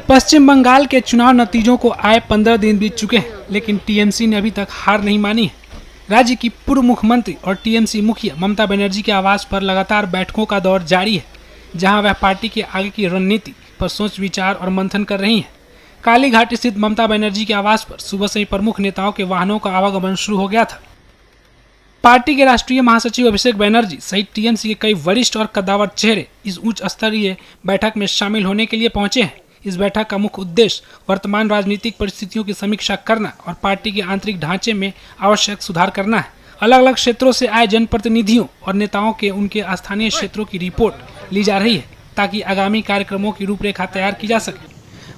पश्चिम बंगाल के चुनाव नतीजों को आए 15 दिन बीत चुके हैं, लेकिन टीएमसी ने अभी तक हार नहीं मानी है। राज्य की पूर्व मुख्यमंत्री और टीएमसी मुखिया ममता बनर्जी के आवास पर लगातार बैठकों का दौर जारी है, जहां वह पार्टी के आगे की रणनीति पर सोच विचार और मंथन कर रही हैं। कालीघाट स्थित ममता बनर्जी के आवास पर सुबह से ही प्रमुख नेताओं के वाहनों का आवागमन शुरू हो गया था। पार्टी के राष्ट्रीय महासचिव अभिषेक बनर्जी सहित टीएमसी के कई वरिष्ठ और कद्दावर चेहरे इस उच्च स्तरीय बैठक में शामिल होने के लिए पहुंचे हैं। इस बैठक का मुख्य उद्देश्य वर्तमान राजनीतिक परिस्थितियों की समीक्षा करना और पार्टी के आंतरिक ढांचे में आवश्यक सुधार करना है। अलग अलग क्षेत्रों से आए जनप्रतिनिधियों और नेताओं के उनके स्थानीय क्षेत्रों की रिपोर्ट ली जा रही है, ताकि आगामी कार्यक्रमों की रूपरेखा तैयार की जा सके।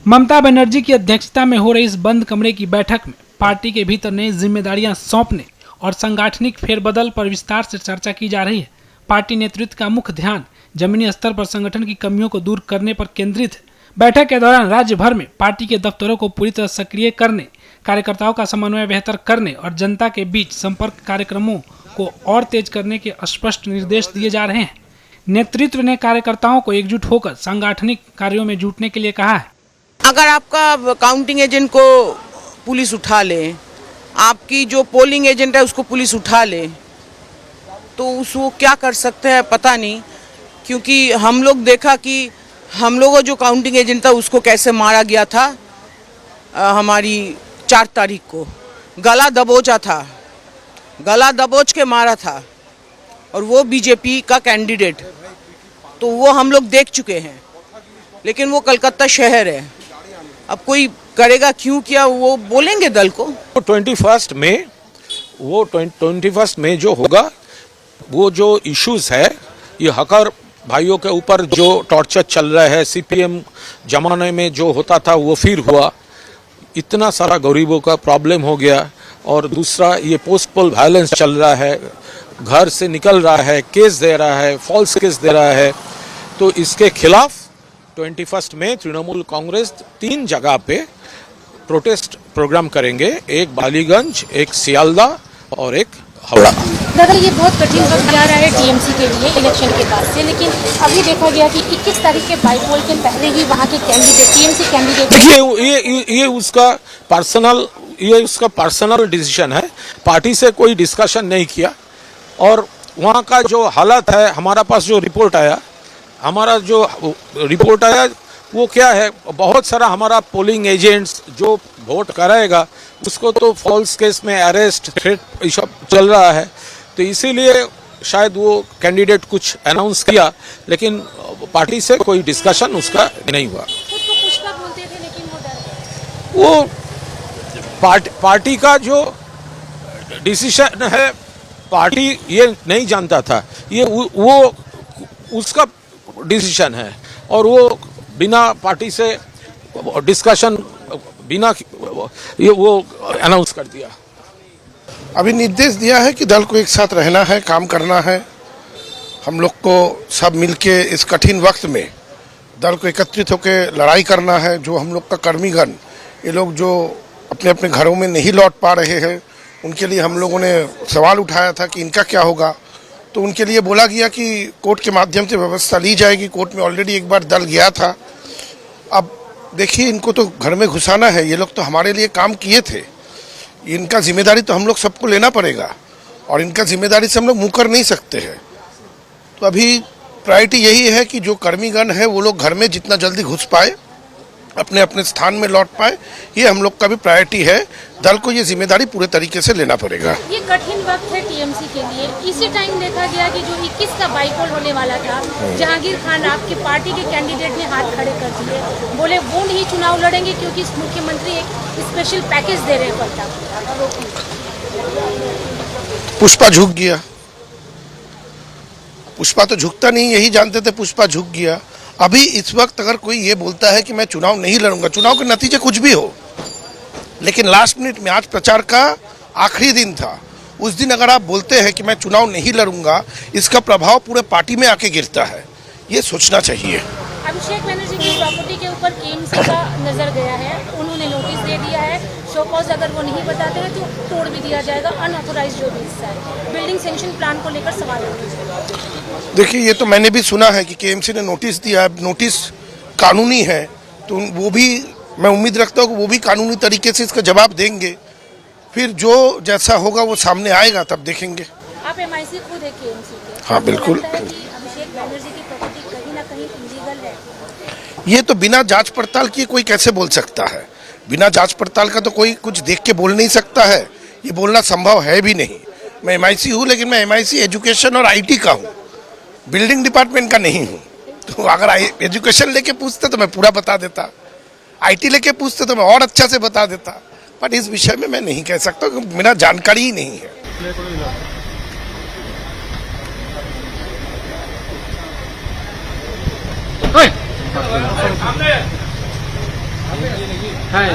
ममता बनर्जी की अध्यक्षता में हो रही इस बंद कमरे की बैठक में पार्टी के भीतर नई जिम्मेदारियां सौंपने और सांगठनिक फेरबदल पर विस्तार से चर्चा की जा रही है। पार्टी नेतृत्व का मुख्य ध्यान जमीनी स्तर पर संगठन की कमियों को दूर करने पर केंद्रित है। बैठक के दौरान राज्य भर में पार्टी के दफ्तरों को पूरी तरह सक्रिय करने, कार्यकर्ताओं का समन्वय बेहतर करने और जनता के बीच संपर्क कार्यक्रमों को और तेज करने के स्पष्ट निर्देश दिए जा रहे हैं। नेतृत्व ने कार्यकर्ताओं को एकजुट होकर सांगठनिक कार्यों में जुटने के लिए कहा है। अगर आपका काउंटिंग एजेंट को पुलिस उठा ले, आपकी जो पोलिंग एजेंट है उसको पुलिस उठा ले, तो उसको क्या कर सकते हैं पता नहीं। क्योंकि हम लोग देखा कि हम लोगों जो काउंटिंग एजेंट था उसको कैसे मारा गया था। हमारी 4 तारीख को गला दबोचा था, गला दबोच के मारा था, और वो बीजेपी का कैंडिडेट, तो वो हम लोग देख चुके हैं। लेकिन वो कलकत्ता शहर है, अब कोई करेगा क्यों किया वो बोलेंगे दल को। 21 मई जो होगा, वो जो इश्यूज है, ये हकर भाइयों के ऊपर जो टॉर्चर चल रहा है, सीपीएम जमाने में जो होता था वो फिर हुआ, इतना सारा गरीबों का प्रॉब्लम हो गया। और दूसरा ये पोस्ट पोल वायलेंस चल रहा है, घर से निकल रहा है, केस दे रहा है, फॉल्स केस दे रहा है। तो इसके खिलाफ 21 में तृणमूल कांग्रेस 3 जगह पे प्रोटेस्ट प्रोग्राम करेंगे, एक बालीगंज, एक सियालदा और एक हावड़ा। दादा, ये बहुत कठिन वक्त जा रहा है टीएमसी के लिए इलेक्शन के बाद से, लेकिन अभी देखा गया कि 21 तारीख के बाईपोल के पहले ही वहाँ के कैंडिडेट, टीएमसी कैंडिडेट, ये उसका पर्सनल डिसीजन है। पार्टी से कोई डिस्कशन नहीं किया। और वहाँ का जो हालत है, हमारा पास जो रिपोर्ट आया वो क्या है, बहुत सारा हमारा पोलिंग एजेंट्स जो वोट कराएगा उसको तो फॉल्स केस में अरेस्ट, थ्रेट सब चल रहा है। तो इसीलिए शायद वो कैंडिडेट कुछ अनाउंस किया, लेकिन पार्टी से कोई डिस्कशन उसका नहीं हुआ। वो पार्टी का जो डिसीजन है, पार्टी ये नहीं जानता था, ये वो उसका डिसीजन है, और वो बिना पार्टी से डिस्कशन, बिना ये वो अनाउंस कर दिया। अभी निर्देश दिया है कि दल को एक साथ रहना है, काम करना है। हम लोग को सब मिलके इस कठिन वक्त में दल को एकत्रित होकर लड़ाई करना है। जो हम लोग का कर्मीगण, ये लोग जो अपने अपने घरों में नहीं लौट पा रहे हैं, उनके लिए हम लोगों ने सवाल उठाया था कि इनका क्या होगा। तो उनके लिए बोला गया कि कोर्ट के माध्यम से व्यवस्था ली जाएगी। कोर्ट में ऑलरेडी एक बार दल गया था। अब देखिए, इनको तो घर में घुसाना है। ये लोग तो हमारे लिए काम किए थे, इनका जिम्मेदारी तो हम लोग सबको लेना पड़ेगा, और इनका जिम्मेदारी से हम लोग मुकर नहीं सकते हैं। तो अभी प्रायोरिटी यही है कि जो कर्मीगण है वो लोग घर में जितना जल्दी घुस पाए, अपने अपने स्थान में लौट पाए, ये हम लोग का भी प्रायोरिटी है। दल को ये जिम्मेदारी पूरे तरीके से लेना पड़ेगा। ये कठिन वक्त है टीएमसी के लिए। इसी टाइम देखा गया कि जो 21 का बाईपोल होने वाला था, जहांगीर खान आपकी पार्टी के कैंडिडेट ने हाथ खड़े कर दिए, बोले वो नहीं चुनाव लड़ेंगे क्योंकि मुख्यमंत्री एक स्पेशल पैकेज दे रहे हैं। पुष्पा झुक गया। पुष्पा तो झुकता नहीं, यही जानते थे, पुष्पा झुक गया। अभी इस वक्त अगर कोई ये बोलता है कि मैं चुनाव नहीं लड़ूंगा, चुनाव के नतीजे कुछ भी हो, लेकिन लास्ट मिनट में, आज प्रचार का आखिरी दिन था, उस दिन अगर आप बोलते हैं कि मैं चुनाव नहीं लड़ूंगा, इसका प्रभाव पूरे पार्टी में आके गिरता है। ये सोचना चाहिए। अभिषेक बनर्जी की प्रॉपर्टी के ऊपर केएमसी का नजर गया है, उन्होंने नोटिस दे दिया है, शो कॉज अगर वो नहीं बताते हैं तो तोड़ भी दिया जाएगा। अनऑथोराइज्ड जो भी हिस्सा है, बिल्डिंग सैंक्शन प्लान को लेकर सवाल उठे। देखिए, ये तो मैंने भी सुना है कि केएमसी ने नोटिस दिया है। नोटिस कानूनी है, तो वो भी मैं उम्मीद रखता हूँ कि वो भी कानूनी तरीके से इसका जवाब देंगे। फिर जो जैसा होगा वो सामने आएगा, तब देखेंगे। आप एमआईसी खुद है केएमसी के। हाँ, बिल्कुल। लगता है कि अभिषेक बैनर्जी की प्रॉपर्टी कहीं ना कहीं इलीगल है। ये तो बिना जांच पड़ताल किए कोई कैसे बोल सकता है? बिना जांच पड़ताल का तो कोई कुछ देख के बोल नहीं सकता है, ये बोलना संभव है भी नहीं। मैं एमआईसी हूँ, लेकिन मैं एमआईसी एजुकेशन और आईटी का हूँ, बिल्डिंग डिपार्टमेंट का नहीं हूँ। तो अगर एजुकेशन लेके पूछते तो मैं पूरा बता देता, आईटी लेके पूछते तो मैं और अच्छा से बता देता, बट इस विषय में मैं नहीं कह सकता क्योंकि मेरा जानकारी ही नहीं है। हाँ,